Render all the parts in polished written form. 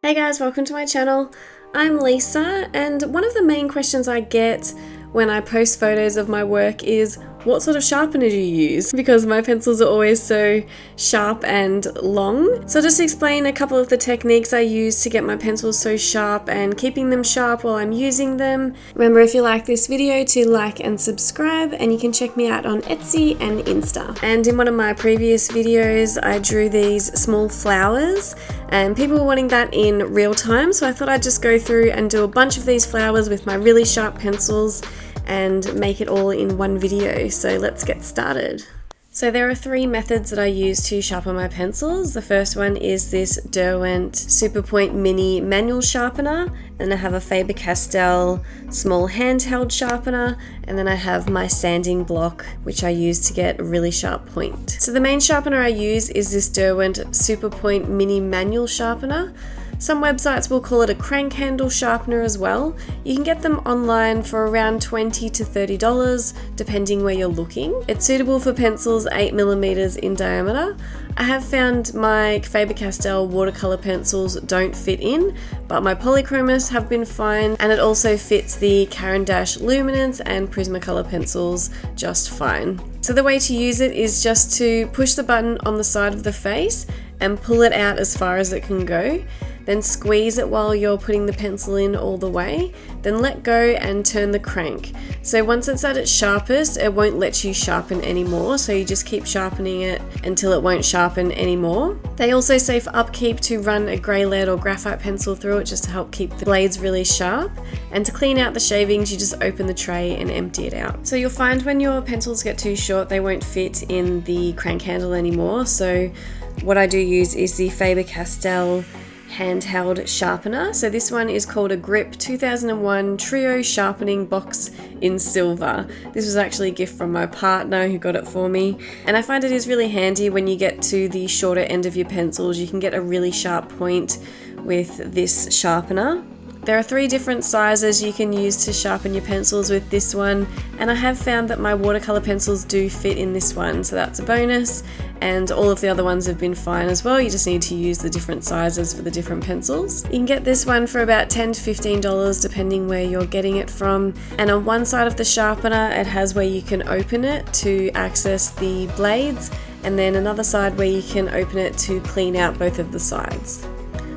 Hey guys, welcome to my channel. I'm Lisa, and one of the main questions I get when I post photos of my work is, what sort of sharpener do you use? Because my pencils are always so sharp and long. So I'll just explain a couple of the techniques I use to get my pencils so sharp and keeping them sharp while I'm using them. Remember, if you like this video, to like and subscribe, and you can check me out on Etsy and Insta. And in one of my previous videos, I drew these small flowers, and people were wanting that in real time, so I thought I'd just go through and do a bunch of these flowers with my really sharp pencils and make it all in one video. So let's get started. So there are three methods that I use to sharpen my pencils. The first one is this Derwent Superpoint Mini Manual Sharpener, and I have a Faber-Castell small handheld sharpener, and then I have my sanding block, which I use to get a really sharp point. So the main sharpener I use is this Derwent Superpoint Mini Manual Sharpener. Some websites will call it a crank handle sharpener as well. You can get them online for around $20 to $30 depending where you're looking. It's suitable for pencils 8mm in diameter. I have found my Faber-Castell watercolor pencils don't fit in, but my polychromos have been fine, and it also fits the Caran d'Ache Luminance and Prismacolor pencils just fine. So the way to use it is just to push the button on the side of the face and pull it out as far as it can go. Then squeeze it while you're putting the pencil in all the way, then let go and turn the crank. So once it's at its sharpest, it won't let you sharpen anymore, so you just keep sharpening it until it won't sharpen anymore. They also say for upkeep to run a grey lead or graphite pencil through it just to help keep the blades really sharp. And to clean out the shavings, you just open the tray and empty it out. So you'll find when your pencils get too short, they won't fit in the crank handle anymore. So what I do use is the Faber-Castell handheld sharpener. So this one is called a Grip 2001 Trio Sharpening Box in silver. This was actually a gift from my partner who got it for me, and I find it is really handy when you get to the shorter end of your pencils. You can get a really sharp point with this sharpener. There are three different sizes you can use to sharpen your pencils with this one, and I have found that my watercolor pencils do fit in this one, so that's a bonus, and all of the other ones have been fine as well. You just need to use the different sizes for the different pencils. You can get this one for about $10 to $15 depending where you're getting it from, and on one side of the sharpener it has where you can open it to access the blades, and then another side where you can open it to clean out both of the sides.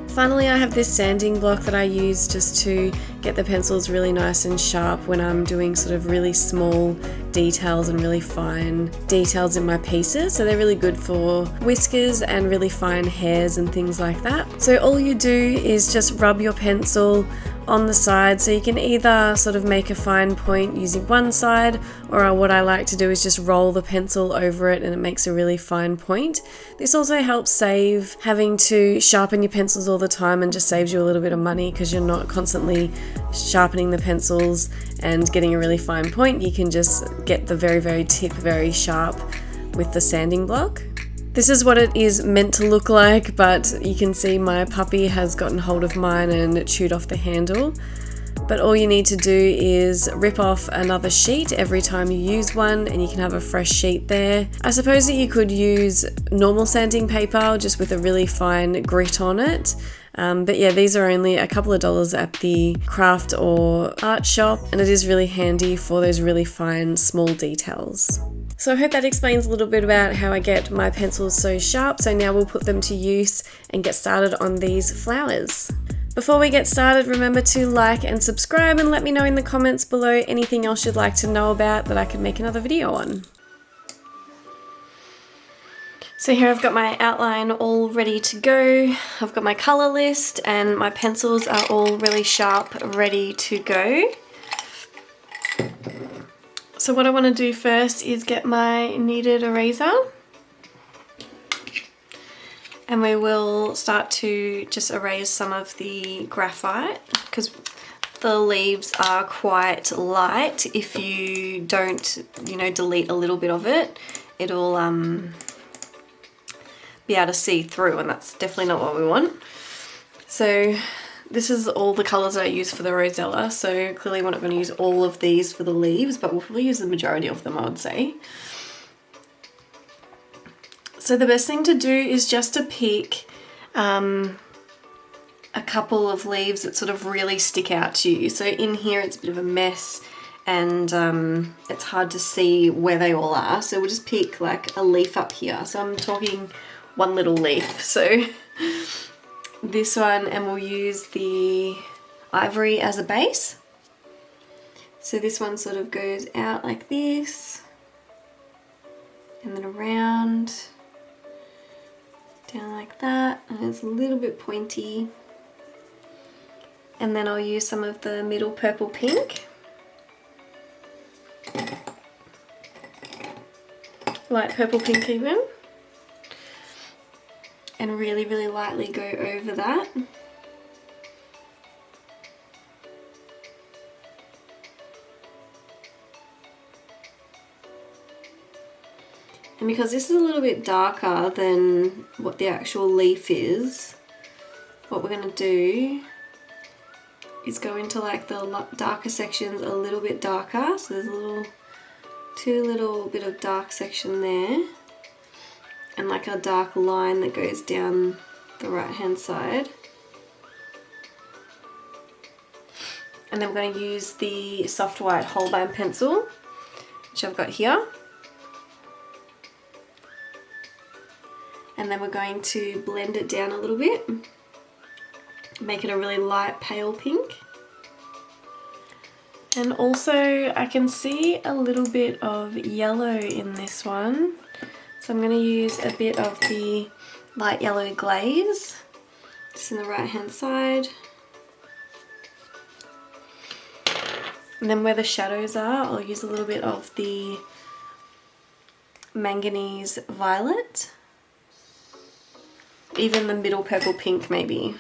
Finally, I have this sanding block that I use just to get the pencils really nice and sharp when I'm doing sort of really small details and really fine details in my pieces. So they're really good for whiskers and really fine hairs and things like that. So all you do is just rub your pencil on the side, so you can either sort of make a fine point using one side, or what I like to do is just roll the pencil over it and it makes a really fine point. This also helps save having to sharpen your pencils all the time, and just saves you a little bit of money because you're not constantly sharpening the pencils and getting a really fine point. You can just get the very tip very sharp with the sanding block. This is what it is meant to look like, but you can see my puppy has gotten hold of mine and chewed off the handle. But all you need to do is rip off another sheet every time you use one, and you can have a fresh sheet there. I suppose that you could use normal sanding paper just with a really fine grit on it. But yeah, these are only a couple of dollars at the craft or art shop, and it is really handy for those really fine small details. So I hope that explains a little bit about how I get my pencils so sharp. So now we'll put them to use and get started on these flowers. Before we get started, remember to like and subscribe, and let me know in the comments below anything else you'd like to know about that I could make another video on. So here I've got my outline all ready to go. I've got my colour list, and my pencils are all really sharp, ready to go. So what I want to do first is get my kneaded eraser, and we will start to just erase some of the graphite because the leaves are quite light. If you don't, delete a little bit of it, it'll be able to see through, and that's definitely not what we want. So this is all the colours that I use for the rosella, so clearly we're not going to use all of these for the leaves, but we'll probably use the majority of them, I would say. So the best thing to do is just to pick a couple of leaves that sort of really stick out to you. So in here it's a bit of a mess and it's hard to see where they all are. So we'll just pick like a leaf up here. So I'm talking one little leaf. So this one, and we'll use the Ivory as a base. So this one sort of goes out like this and then around, down like that, and it's a little bit pointy. And then I'll use some of the middle purple pink, light purple pink even, and really, really lightly go over that. And because this is a little bit darker than what the actual leaf is, what we're going to do is go into like the darker sections a little bit darker. So there's a little bit of dark section there, and like a dark line that goes down the right hand side. And then we're going to use the soft white Holbein pencil, which I've got here. And then we're going to blend it down a little bit, make it a really light pale pink. And also I can see a little bit of yellow in this one. So I'm going to use a bit of the light yellow glaze, just in the right hand side. And then where the shadows are, I'll use a little bit of the Manganese violet. Even the middle purple pink maybe.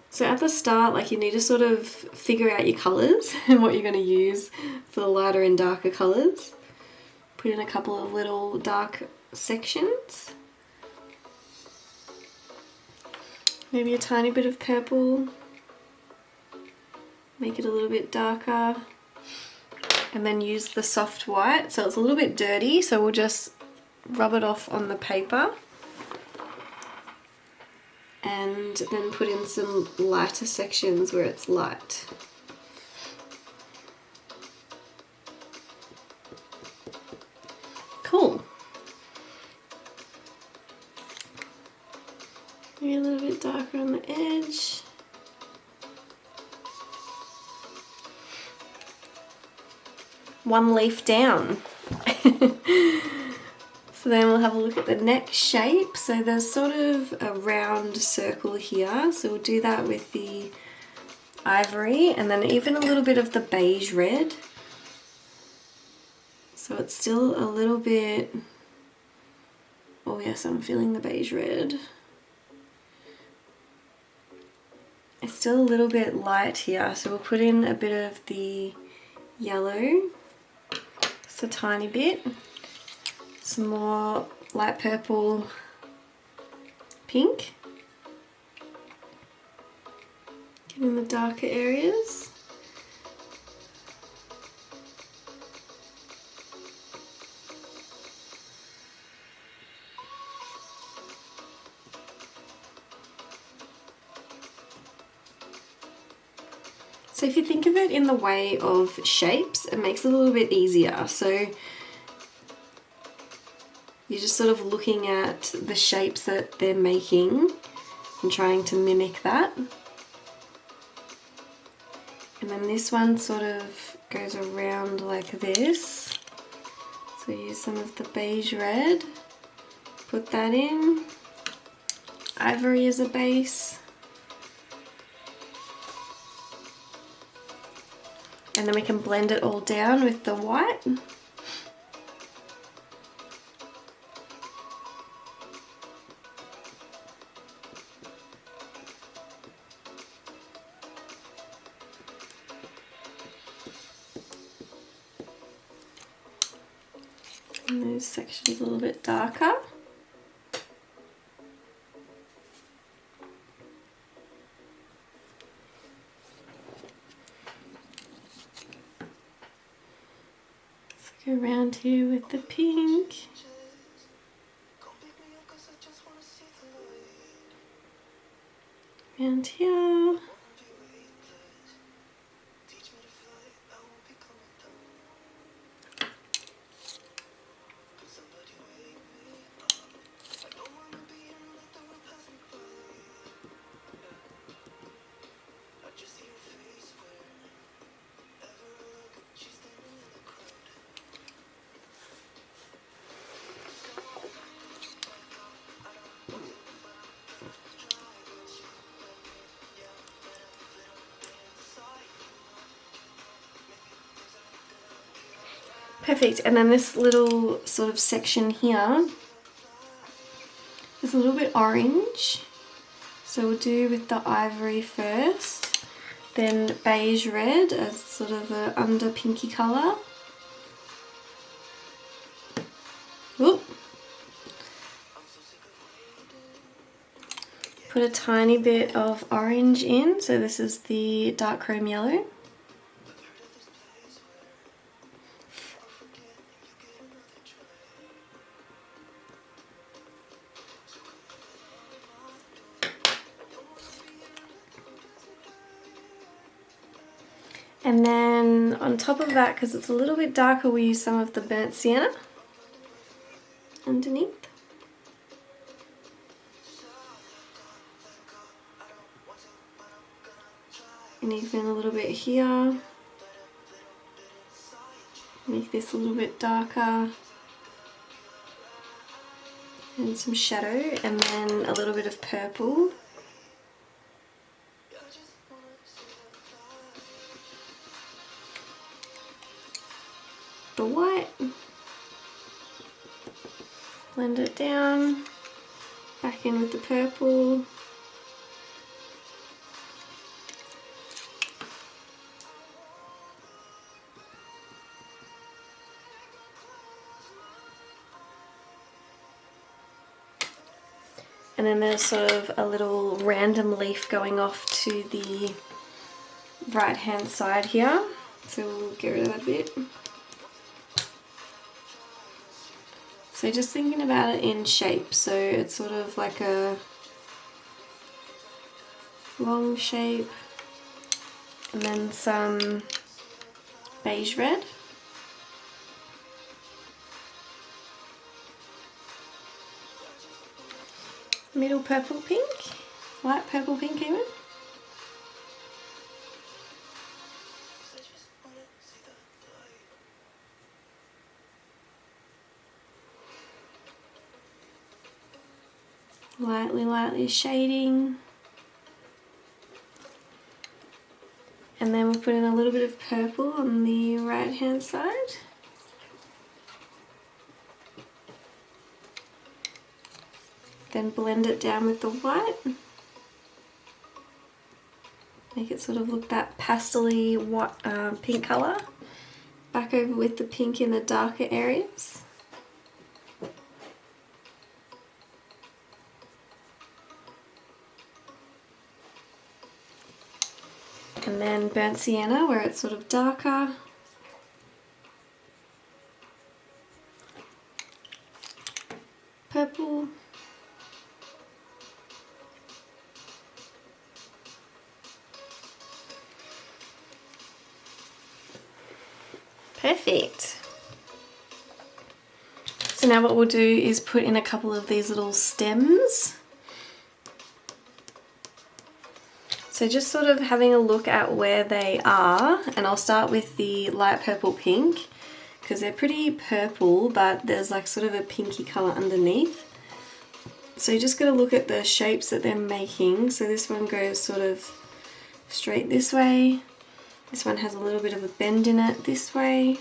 So at the start, like, you need to sort of figure out your colours and what you're going to use for the lighter and darker colours. Put in a couple of little dark sections. Maybe a tiny bit of purple. Make it a little bit darker. And then use the soft white. So it's a little bit dirty, so we'll just rub it off on the paper and then put in some lighter sections where it's light. Cool. Maybe a little bit darker on the edge. One leaf down. So then we'll have a look at the neck shape. So there's sort of a round circle here. So we'll do that with the Ivory, and then even a little bit of the beige red. So it's still a little bit, oh yes, I'm feeling the beige red. It's still a little bit light here. So we'll put in a bit of the yellow, just a tiny bit. Some more light purple pink. Get in the darker areas. So if you think of it in the way of shapes, it makes it a little bit easier. So you're just sort of looking at the shapes that they're making and trying to mimic that. And then this one sort of goes around like this. So use some of the beige red, put that in. Ivory as a base. And then we can blend it all down with the white. And those sections a little bit darker. Let's go around here with the pink. And here. Perfect, and then this little sort of section here is a little bit orange. So we'll do with the ivory first, then beige red as sort of a under pinky colour. Oop. Put a tiny bit of orange in, so this is the dark chrome yellow. And then on top of that, because it's a little bit darker, we use some of the burnt sienna underneath. And even a little bit here. Make this a little bit darker. And some shadow, and then a little bit of purple. The white, blend it down, back in with the purple, and then there's sort of a little random leaf going off to the right hand side here, so we'll get rid of that bit. So just thinking about it in shape, so it's sort of like a long shape, and then some beige red. Middle purple pink, light purple pink even. Lightly shading, and then we'll put in a little bit of purple on the right hand side. Then blend it down with the white. Make it sort of look that pastel-y white, pink colour. Back over with the pink in the darker areas. And then burnt sienna where it's sort of darker. Purple. Perfect. So now what we'll do is put in a couple of these little stems. So just sort of having a look at where they are, and I'll start with the light purple pink because they're pretty purple, but there's like sort of a pinky colour underneath. So you just got to look at the shapes that they're making. So this one goes sort of straight this way. This one has a little bit of a bend in it this way.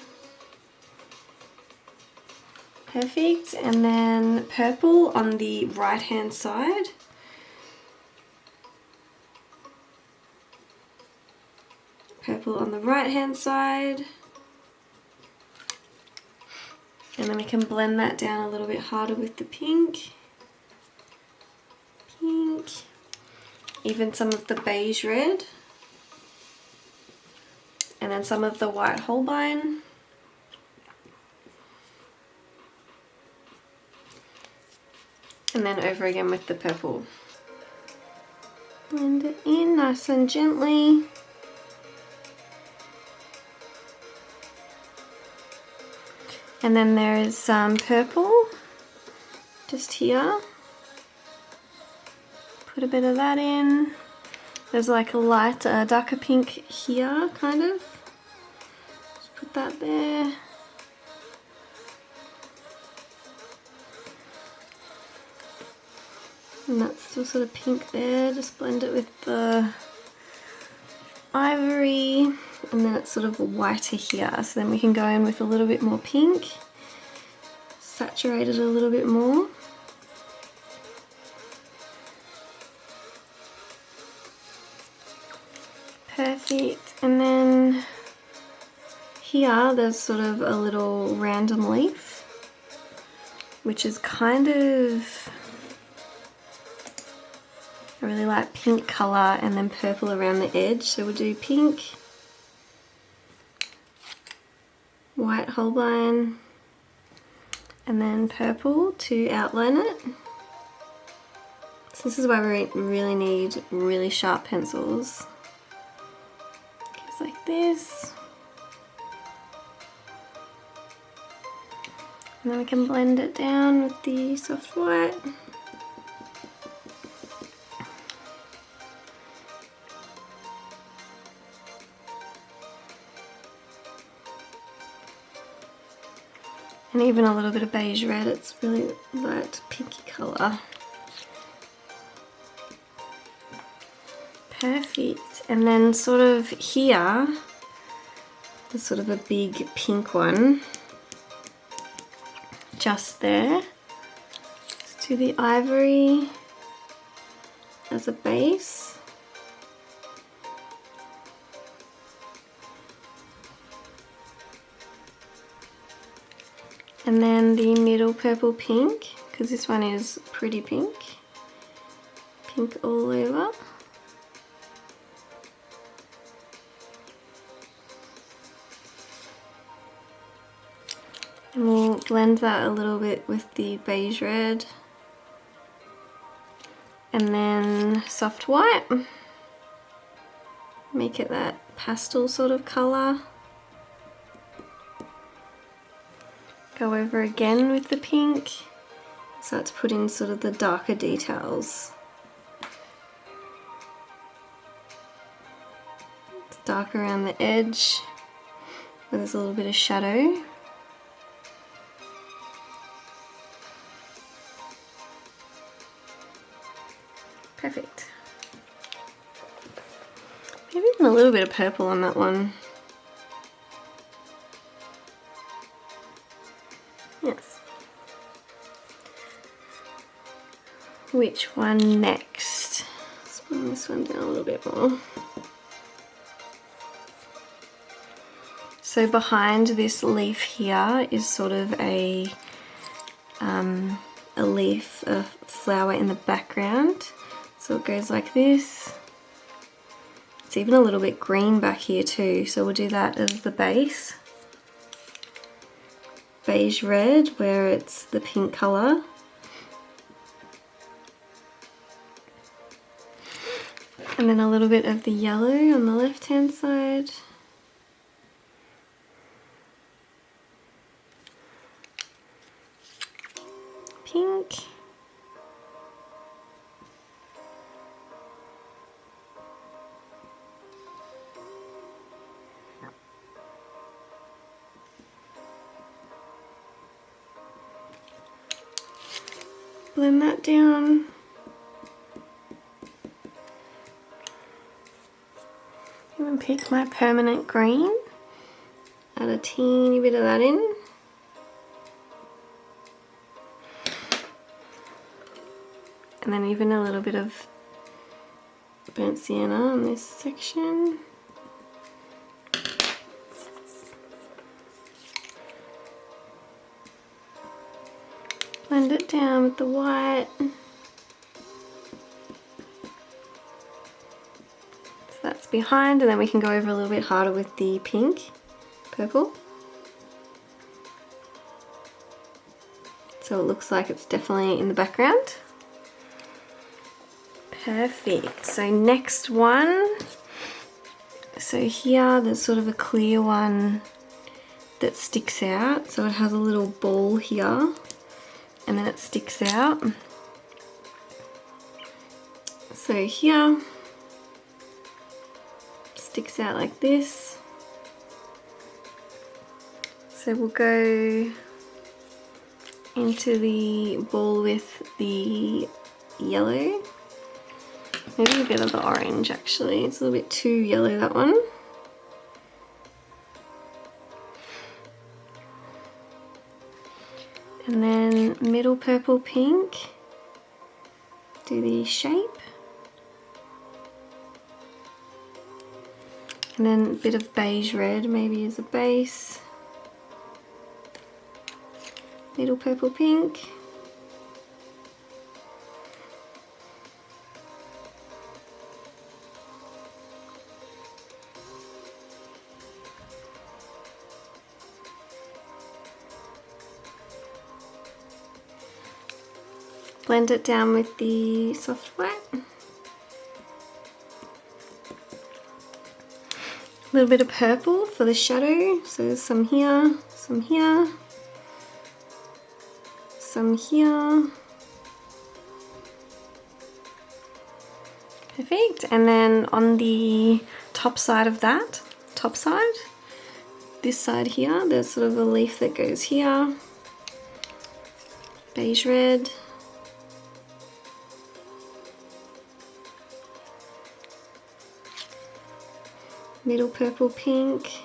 Perfect. And then purple on the right hand side. Purple on the right hand side. And then we can blend that down a little bit harder with the pink. Pink. Even some of the beige red. And then some of the white Holbein. And then over again with the purple. Blend it in nice and gently. And then there is some purple just here. Put a bit of that in. There's like a light, darker pink here, kind of. Just put that there. And that's still sort of pink there. Just blend it with the ivory. And then it's sort of whiter here. So then we can go in with a little bit more pink. Saturate it a little bit more. Perfect. And then here there's sort of a little random leaf, which is kind of a really light pink colour and then purple around the edge. So we'll do pink, white Holbein, and then purple to outline it. So this is why we really need really sharp pencils. Just like this. And then we can blend it down with the soft white. And even a little bit of beige red, it's really light pinky colour. Perfect. And then sort of here, there's sort of a big pink one. Just there. Let's do the ivory as a base. And then the middle purple pink, because this one is pretty pink. Pink all over. And we'll blend that a little bit with the beige red. And then soft white. Make it that pastel sort of colour. Go over again with the pink. Start to put in sort of the darker details. It's dark around the edge where there's a little bit of shadow. Perfect. Maybe even a little bit of purple on that one. Yes. Which one next? Let's bring this one down a little bit more. So behind this leaf here is sort of a leaf, a flower in the background. So it goes like this. It's even a little bit green back here too, so we'll do that as the base. Beige red where it's the pink colour. And then a little bit of the yellow on the left hand side. Pink. Blend that down. Even pick my permanent green. Add a teeny bit of that in. And then even a little bit of burnt sienna on this section. Blend it down with the white. So that's behind, and then we can go over a little bit harder with the pink, purple. So it looks like it's definitely in the background. Perfect. So next one. So here there's sort of a clear one that sticks out. So it has a little ball here and then it sticks out. So here, sticks out like this. So we'll go into the ball with the yellow. Maybe a bit of the orange actually. It's a little bit too yellow, that one. And then middle purple pink. Do the shape. And then a bit of beige red maybe as a base. Middle purple pink. Blend it down with the soft white. A little bit of purple for the shadow. So there's some here, some here, some here. Perfect. And then on the top side of that, top side, this side here, there's sort of a leaf that goes here. Beige red. Middle purple pink.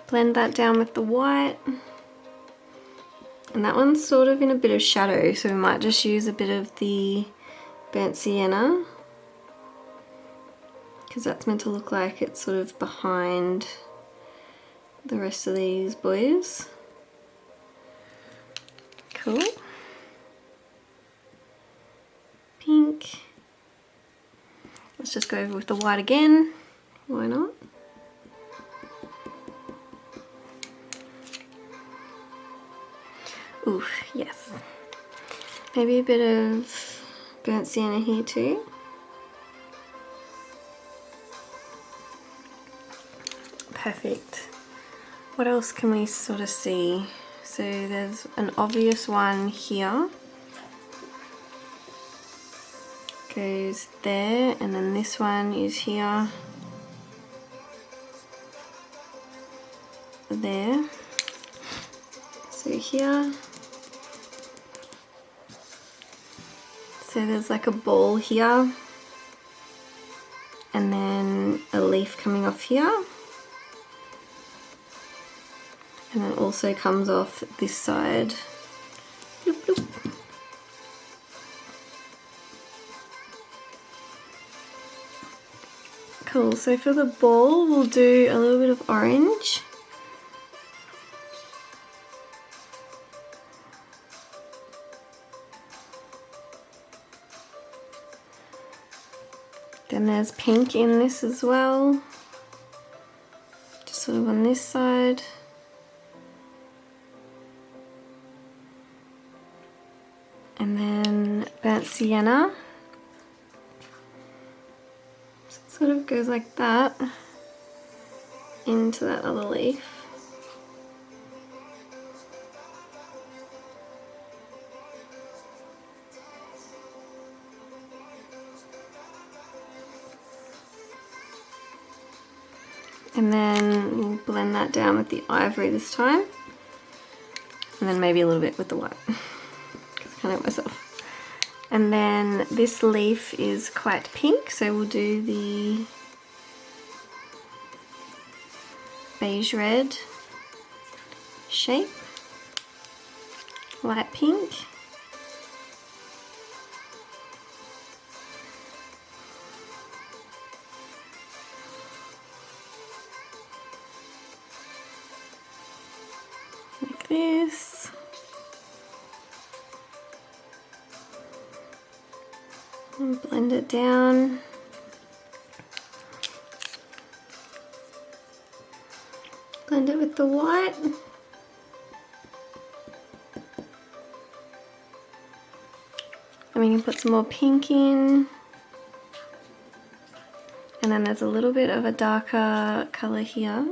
Blend that down with the white. And that one's sort of in a bit of shadow, so we might just use a bit of the burnt sienna, because that's meant to look like it's sort of behind the rest of these boys. Cool. Pink. Let's just go over with the white again. Why not? Ooh, yes. Maybe a bit of burnt sienna here too. Perfect. What else can we sort of see? So there's an obvious one here. Goes there, and then this one is here, there, so here, so there's like a ball here, and then a leaf coming off here, and then also comes off this side. Bloop, bloop. Cool, so for the ball we'll do a little bit of orange. Then there's pink in this as well, just sort of on this side. And then burnt sienna. Sort of goes like that into that other leaf. And then we'll blend that down with the ivory this time. And then maybe a little bit with the white, because I can't help myself. And then this leaf is quite pink, so we'll do the beige red shape, light pink. Like this. And blend it down. Blend it with the white. And we can put some more pink in. And then there's a little bit of a darker colour here.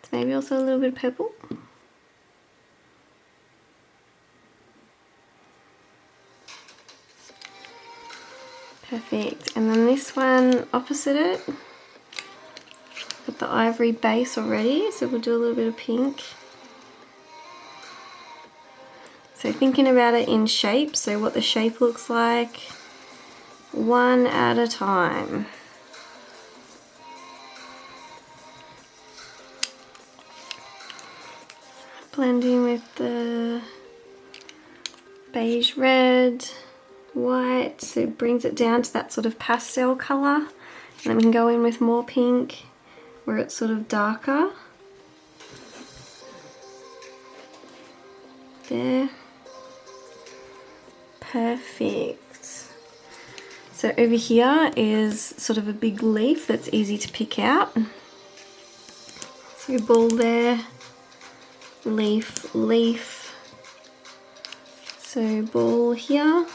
So maybe also a little bit of purple. Perfect. And then this one opposite it. Got the ivory base already, so we'll do a little bit of pink. So thinking about it in shape, so what the shape looks like, one at a time. Blending with the beige red, white, so it brings it down to that sort of pastel colour. And then we can go in with more pink where it's sort of darker. There. Perfect. So over here is sort of a big leaf that's easy to pick out. So ball there, leaf, leaf. So ball here,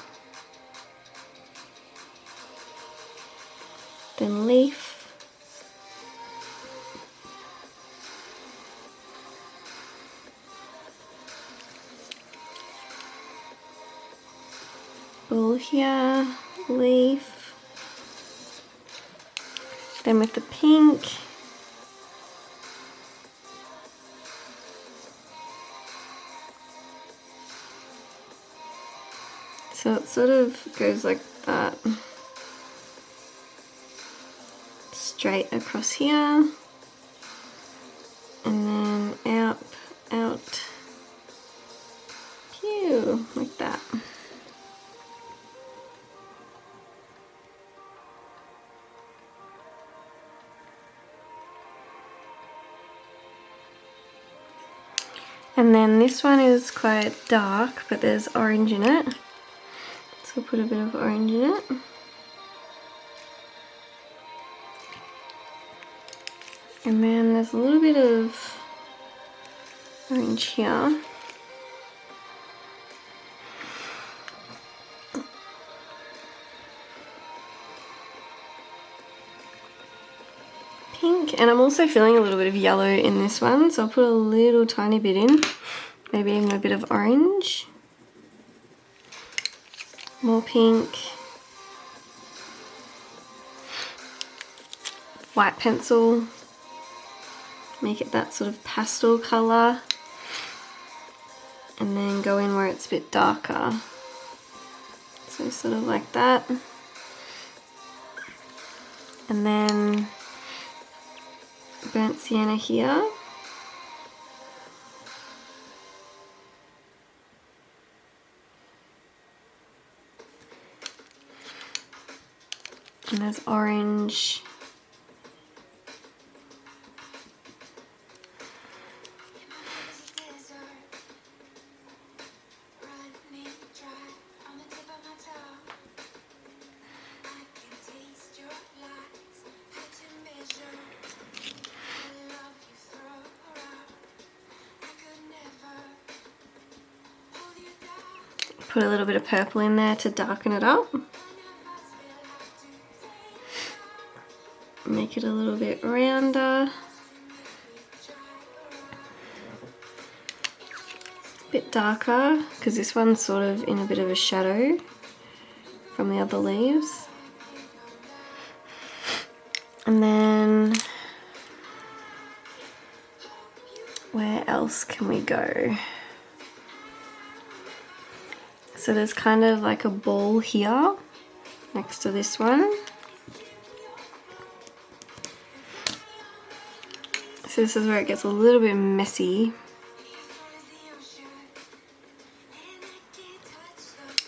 then leaf. Ball here, leaf, then with the pink, so it sort of goes like that, straight across here, and then out, out, pew, like that. And then this one is quite dark, but there's orange in it. So we'll put a bit of orange in it. And then there's a little bit of orange here. Pink, and I'm also feeling a little bit of yellow in this one, so I'll put a little tiny bit in, maybe even a bit of orange, more pink, white pencil, make it that sort of pastel colour, and then go in where it's a bit darker, so sort of like that, and then burnt sienna here, and there's orange, put a little bit of purple in there to darken it up. Make it a little bit rounder. A bit darker, because this one's sort of in a bit of a shadow from the other leaves. And then, where else can we go? So there's kind of like a ball here next to this one. So this is where it gets a little bit messy.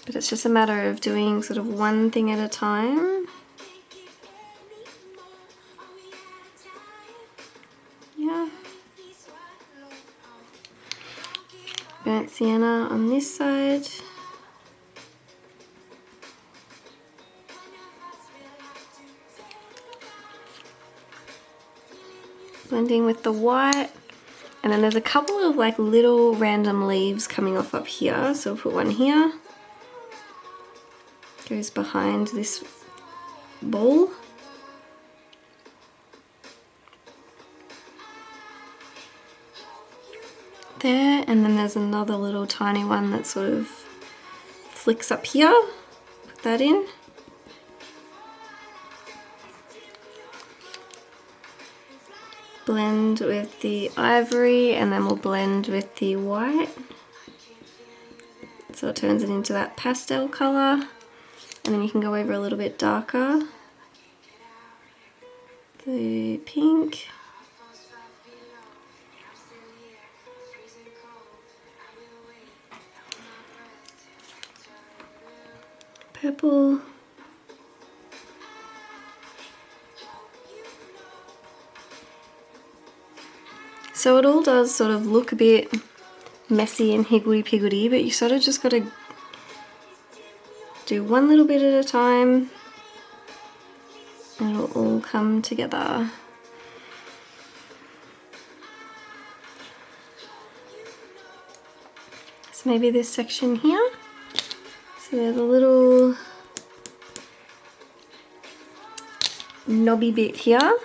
But it's just a matter of doing sort of one thing at a time. Yeah. Burnt sienna on this side. Blending with the white, And then there's a couple of like little random leaves coming off up here. So we'll put one here. Goes behind this ball. There, and then there's another little tiny one that sort of flicks up here. Put that in. Blend with the ivory, and then we'll blend with the white. So it turns it into that pastel colour. And then you can go over a little bit darker. The pink. Purple. So it all does sort of look a bit messy and higgledy-piggledy, but you sort of just got to do one little bit at a time and it'll all come together. So maybe this section here. So there's a little knobby bit here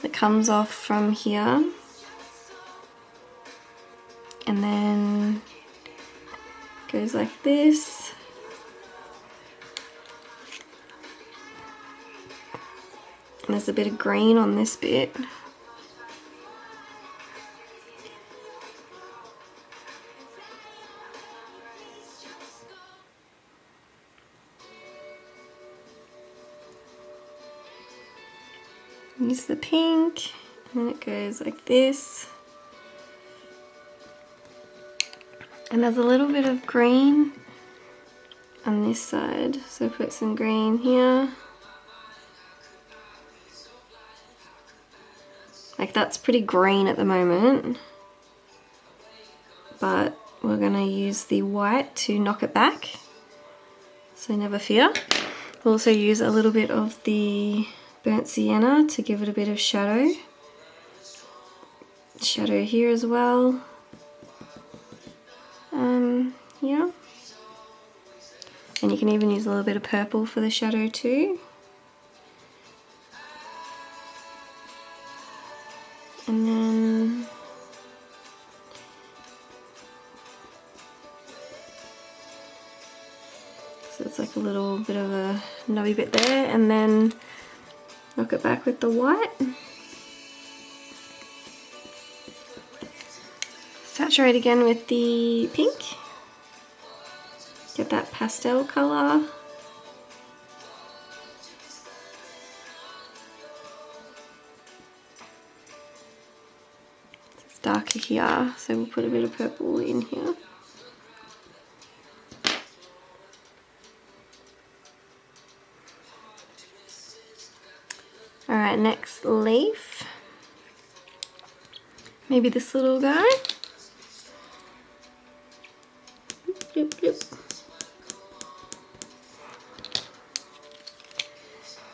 that comes off from here, and then goes like this. And there's a bit of green on this bit. Use the pink, and then it goes like this. And there's a little bit of green on this side, so put some green here. Like that's pretty green at the moment, but we're gonna use the white to knock it back, so never fear. We'll also use a little bit of the burnt sienna to give it a bit of shadow. Shadow here as well. Yeah. And you can even use a little bit of purple for the shadow too. And then so it's like a little bit of a knobby bit there, and then knock it back with the white. Saturate again with the pink. Get that pastel colour. It's darker here, so we'll put a bit of purple in here. Alright, next leaf. Maybe this little guy. Bloop, bloop.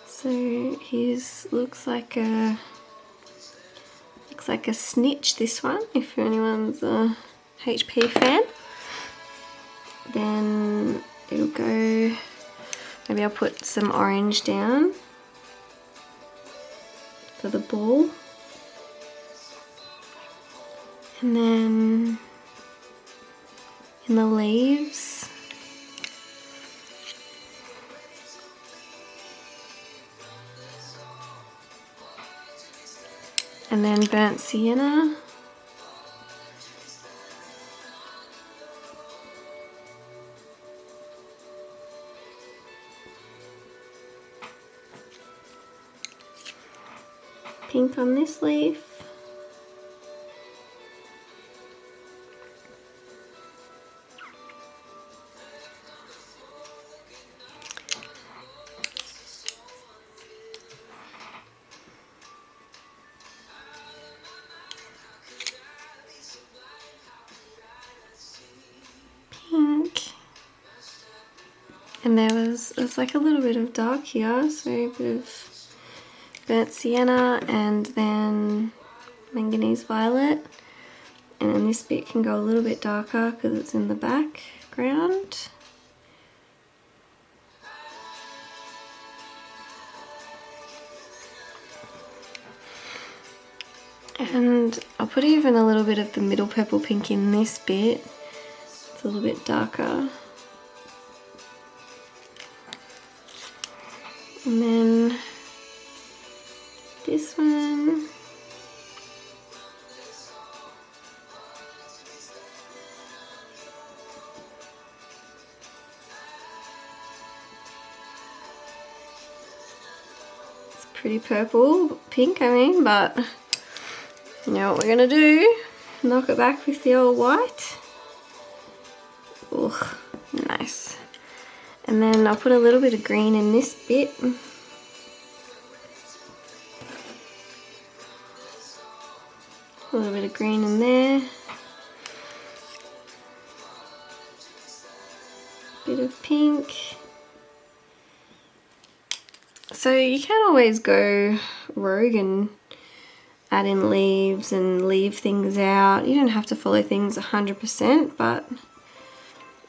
So his looks like a snitch, this one, if anyone's a HP fan. Then it'll go, maybe I'll put some orange down for the ball. And then in the leaves, and then burnt sienna. Pink on this leaf. And there's like a little bit of dark here, so a bit of burnt sienna, and then manganese violet. And then this bit can go a little bit darker because it's in the background. And I'll put even a little bit of the middle purple pink in this bit. It's a little bit darker. And then this one. It's pretty purple, pink I mean, but you know what we're gonna do? Knock it back with the old white. Ugh, nice. And then I'll put a little bit of green in this bit. A little bit of green in there. Bit of pink. So you can always go rogue and add in leaves and leave things out. You don't have to follow things 100%, but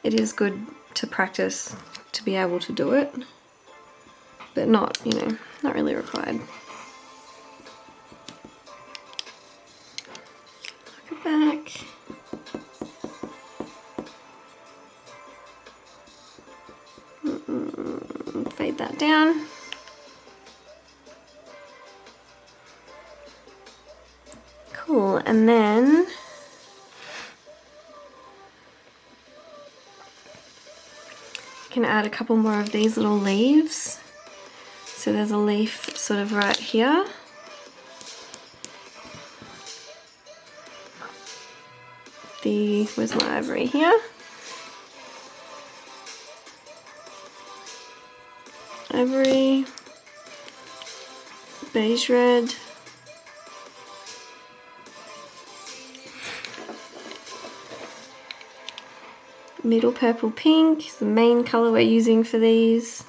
it is good to practice to be able to do it, but not, you know, not really required. Look it back. Fade that down. Cool, and then you can add a couple more of these little leaves. So there's a leaf sort of right here. Where's my ivory here? Ivory, beige red. Middle purple pink is the main colour we're using for these.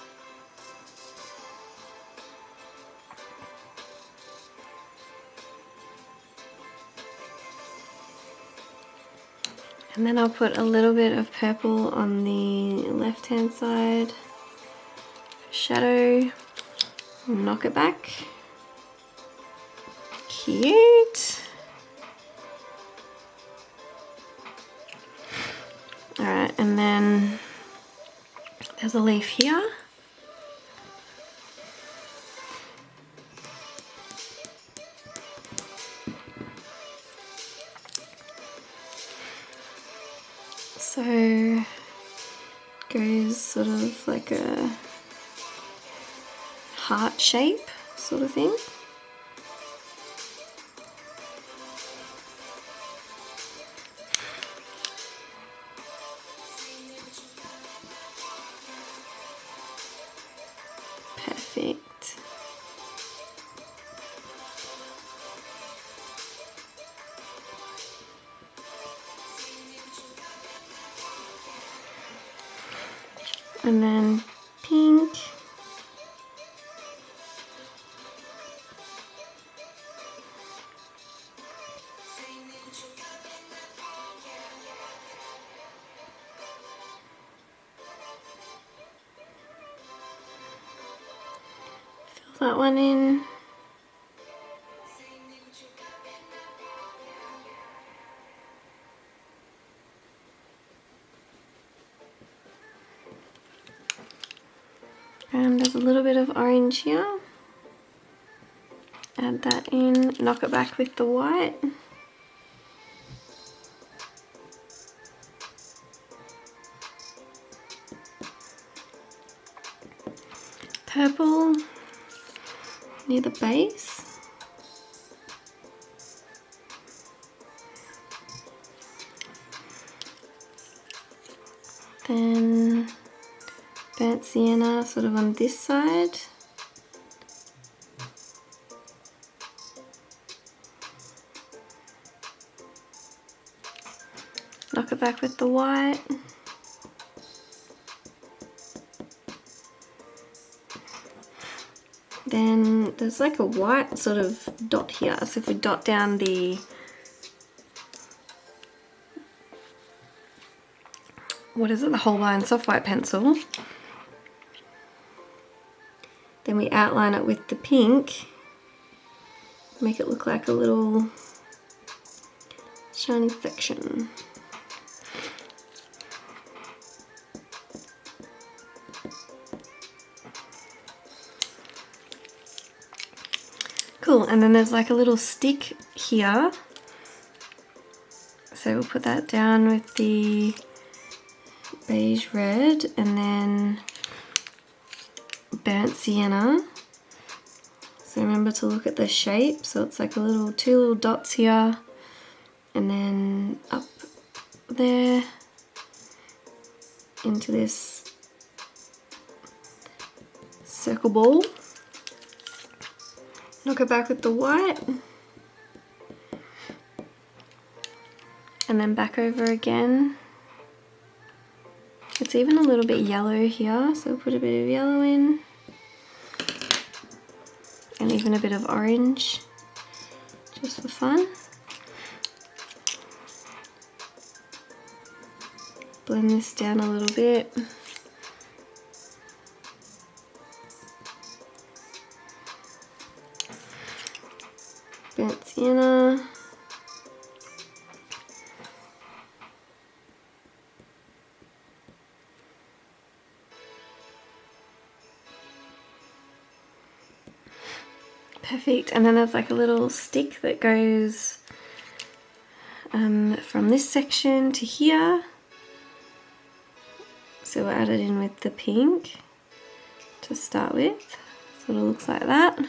And then I'll put a little bit of purple on the left hand side. Shadow. Knock it back. Cute. Alright, and then there's a leaf here. So it goes sort of like a heart shape sort of thing. Perfect. And then pink. Fill that one in. And there's a little bit of orange here. Add that in, knock it back with the white. Purple near the base. Then burnt sienna sort of on this side. Knock it back with the white. Then there's like a white sort of dot here. So if we dot down the, what is it, the Holbein soft white pencil, then we outline it with the pink, make it look like a little shiny section. Cool, and then there's like a little stick here. So we'll put that down with the beige red and then burnt sienna. So remember to look at the shape. So it's like a little, two little dots here and then up there into this circle ball. Knock it back with the white and then back over again. It's even a little bit yellow here, so we'll put a bit of yellow in and even a bit of orange just for fun. Blend this down a little bit. Burnt sienna. Perfect, and then there's like a little stick that goes from this section to here. So we'll add it in with the pink to start with. Sort of looks like that.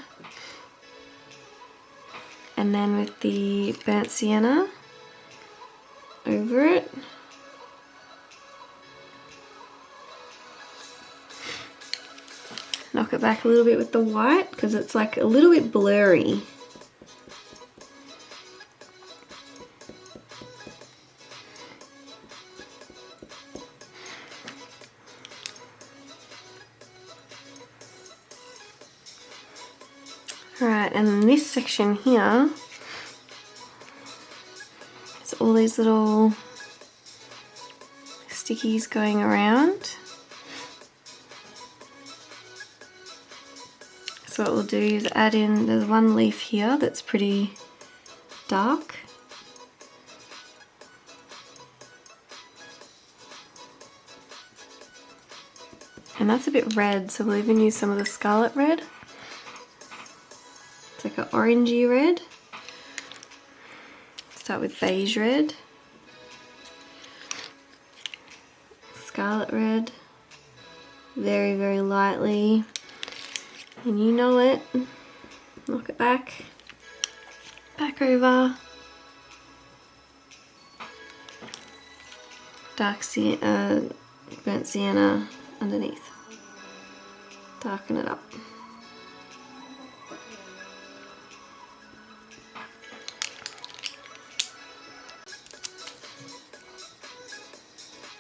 And then with the burnt sienna over it. Knock it back a little bit with the white because it's like a little bit blurry. Alright, and this section here, there's all these little stickies going around. So what we'll do is add in, there's one leaf here that's pretty dark. And that's a bit red, so we'll even use some of the scarlet red. It's like an orangey red. Start with beige red, scarlet red, very, very lightly. And you know it. Knock it back over. Dark sienna, burnt sienna underneath. Darken it up.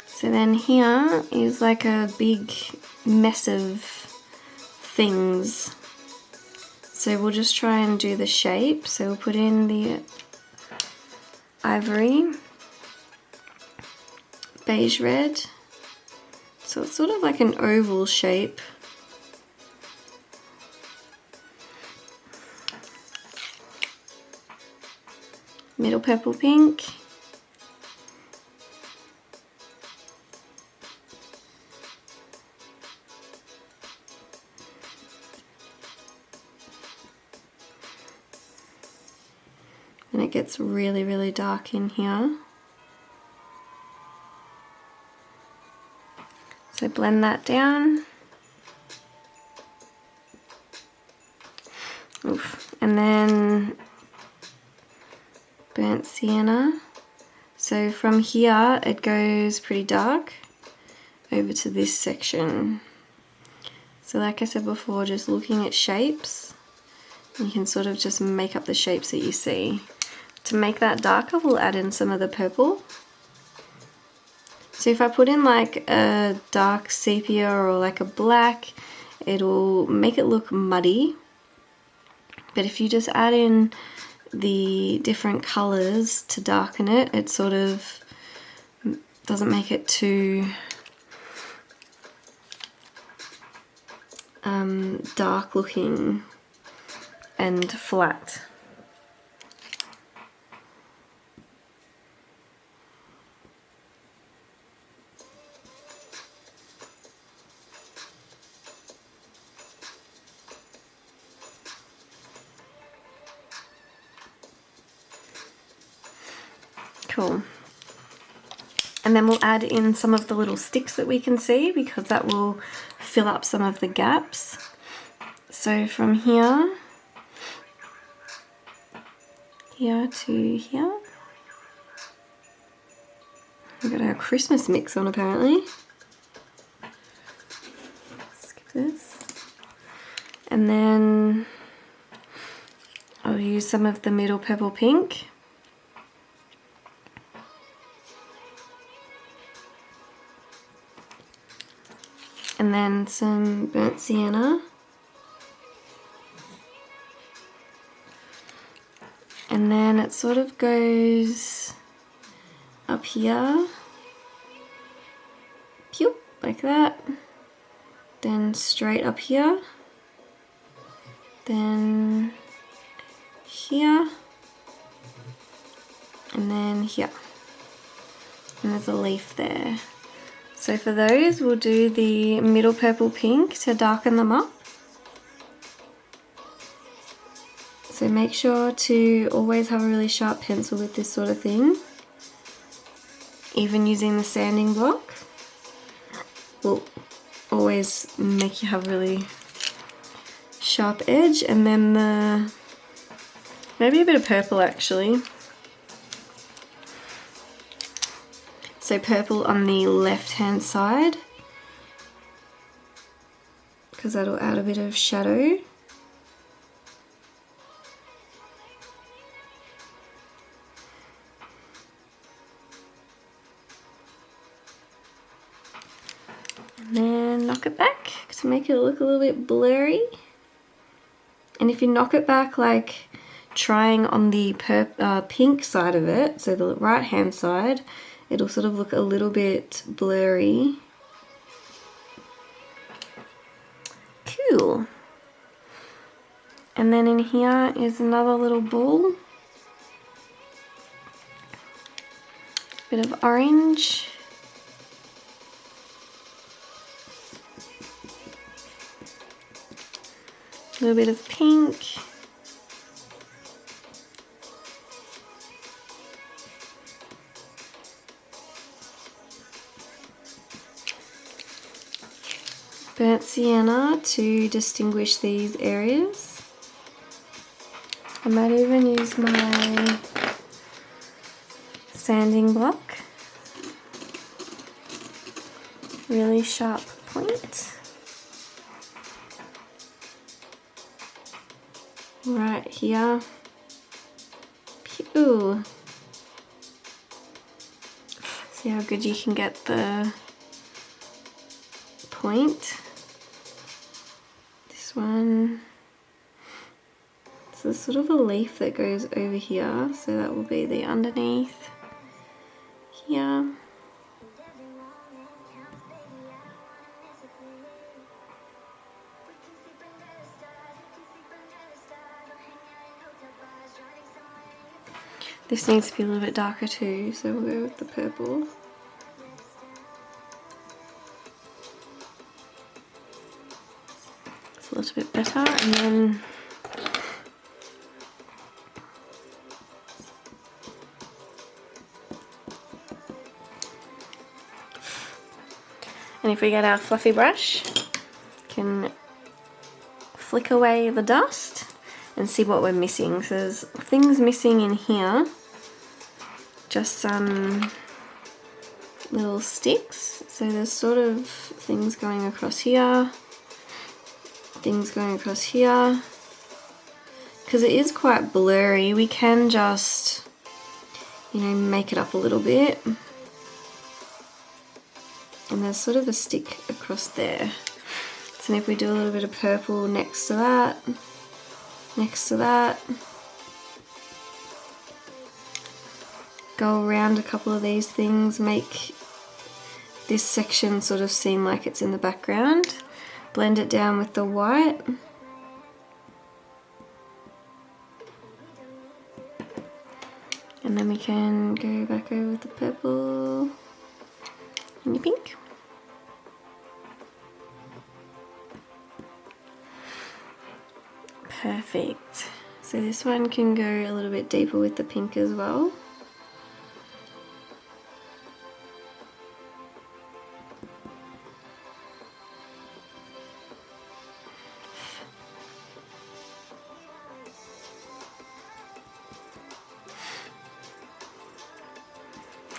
So then here is like a big mess of things. So we'll just try and do the shape. So we'll put in the ivory, beige red. So it's sort of like an oval shape. Middle purple pink. And it gets really, really dark in here. So blend that down. Oof. And then burnt sienna. So from here it goes pretty dark over to this section. So like I said before, just looking at shapes, you can sort of just make up the shapes that you see. To make that darker, we'll add in some of the purple. So if I put in like a dark sepia or like a black, it'll make it look muddy. But if you just add in the different colours to darken it, it sort of doesn't make it too dark looking and flat. Cool. And then we'll add in some of the little sticks that we can see, because that will fill up some of the gaps. So from here to here. We've got our Christmas mix on apparently. Skip this. And then I'll use some of the middle purple pink. And then some burnt sienna. And then it sort of goes up here, pew, like that. Then straight up here. Then here. And then here. And there's a leaf there. So for those, we'll do the middle purple pink to darken them up. So make sure to always have a really sharp pencil with this sort of thing. Even using the sanding block will always make you have a really sharp edge. And then maybe a bit of purple actually. So purple on the left hand side, because that'll add a bit of shadow. And then knock it back to make it look a little bit blurry. And if you knock it back like trying on the pink side of it, so the right hand side, it'll sort of look a little bit blurry. Cool. And then in here is another little ball. Bit of orange. A little bit of pink. Burnt sienna to distinguish these areas. I might even use my sanding block. Really sharp point. Right here. Pew. See how good you can get the point. One. So there's sort of a leaf that goes over here, so that will be the underneath here. This needs to be a little bit darker too, so we'll go with the purple. A little bit better, and then if we get our fluffy brush, can flick away the dust and see what we're missing. So there's things missing in here, just some little sticks. So there's sort of things going across here, things going across here. Because it is quite blurry, we can just, you know, make it up a little bit. And there's sort of a stick across there. So if we do a little bit of purple next to that, next to that. Go around a couple of these things, make this section sort of seem like it's in the background. Blend it down with the white. And then we can go back over with the purple and the pink. Perfect. So this one can go a little bit deeper with the pink as well.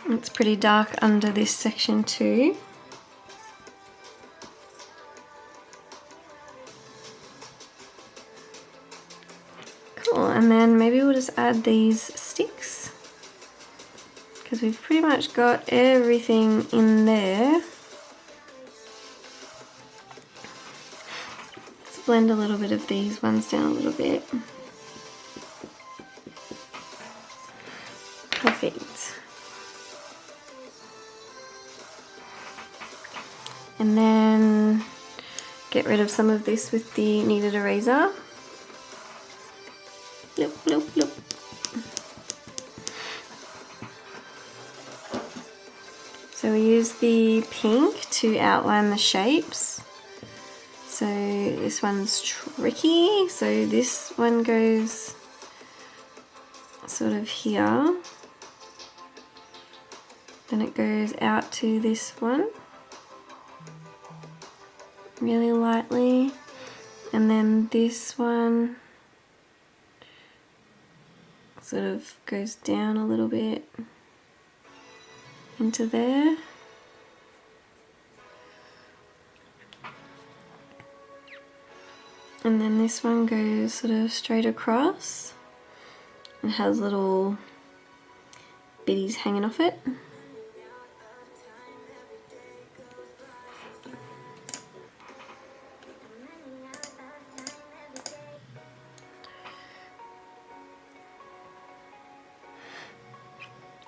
It's pretty dark under this section too. Cool, and then maybe we'll just add these sticks because we've pretty much got everything in there. Let's blend a little bit of these ones down a little bit. Perfect. And then get rid of some of this with the kneaded eraser. Bloop, bloop, bloop. So we use the pink to outline the shapes. So this one's tricky. So this one goes sort of here. Then it goes out to this one. Really lightly, and then this one sort of goes down a little bit into there. And then this one goes sort of straight across and has little bitties hanging off it.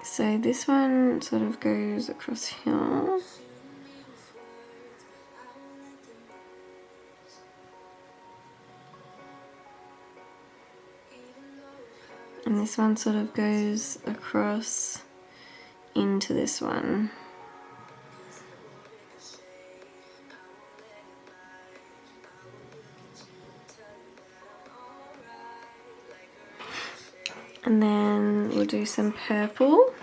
So this one sort of goes across here. And this one sort of goes across into this one. And then we'll do some purple.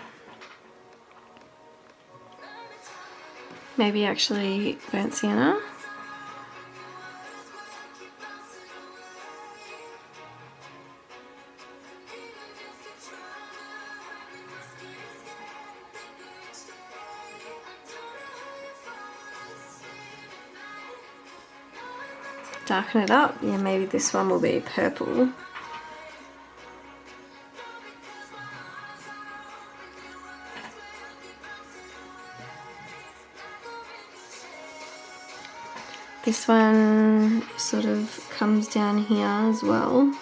Maybe actually burnt sienna. Darken it up. Yeah, maybe this one will be purple. This one sort of comes down here as well.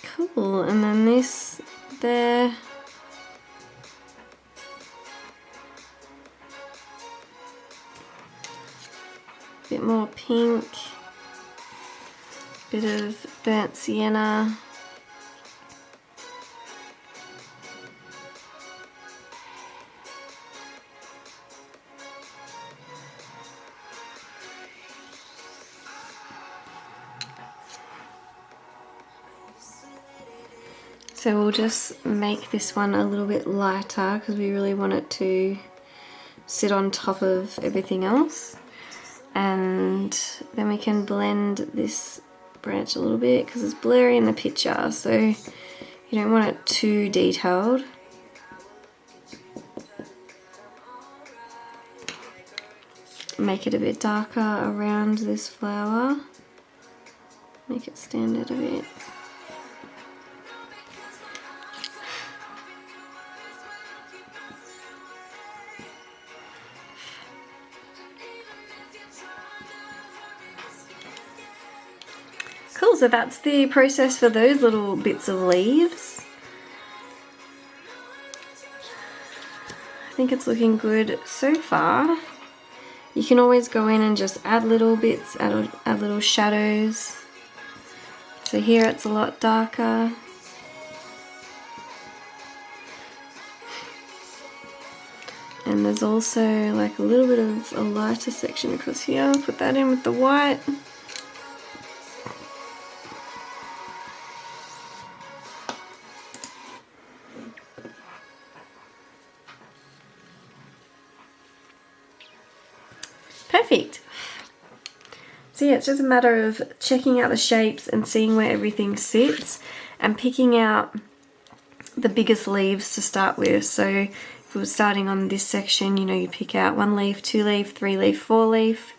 Cool, and then this there. Bit more pink. Bit of burnt sienna. So we'll just make this one a little bit lighter because we really want it to sit on top of everything else. And then we can blend this branch a little bit because it's blurry in the picture, so you don't want it too detailed. Make it a bit darker around this flower. Make it stand out a bit. Cool, so that's the process for those little bits of leaves. I think it's looking good so far. You can always go in and just add little bits, add little shadows. So here it's a lot darker. And there's also like a little bit of a lighter section across here. Put that in with the white. Perfect. So yeah, it's just a matter of checking out the shapes and seeing where everything sits and picking out the biggest leaves to start with. So if we were starting on this section, you know, you pick out 1 leaf, 2 leaf, 3 leaf, 4 leaf,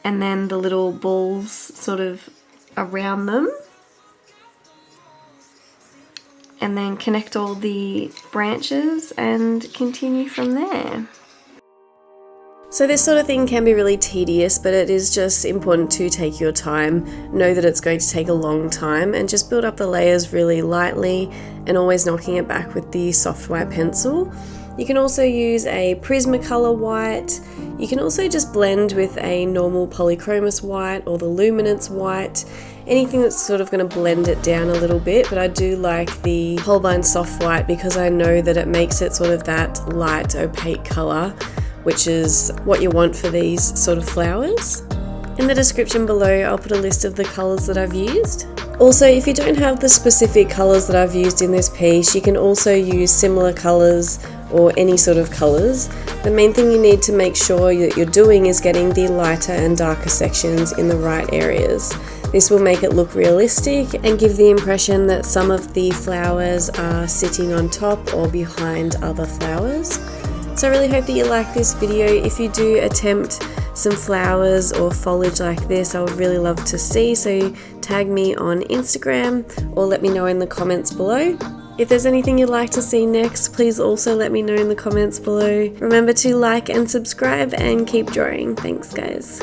and then the little balls sort of around them. And then connect all the branches and continue from there. So this sort of thing can be really tedious, but it is just important to take your time, know that it's going to take a long time, and just build up the layers really lightly and always knocking it back with the soft white pencil. You can also use a Prismacolor white. You can also just blend with a normal polychromos white or the luminance white, anything that's sort of going to blend it down a little bit, but I do like the Holbein soft white because I know that it makes it sort of that light opaque colour, which is what you want for these sort of flowers. In the description below, I'll put a list of the colours that I've used. Also, if you don't have the specific colours that I've used in this piece, you can also use similar colours or any sort of colours. The main thing you need to make sure that you're doing is getting the lighter and darker sections in the right areas. This will make it look realistic and give the impression that some of the flowers are sitting on top or behind other flowers. So I really hope that you like this video. If you do attempt some flowers or foliage like this, I would really love to see, so tag me on Instagram or let me know in the comments below. If there's anything you'd like to see next, please also let me know in the comments below. Remember to like and subscribe and keep drawing. Thanks guys.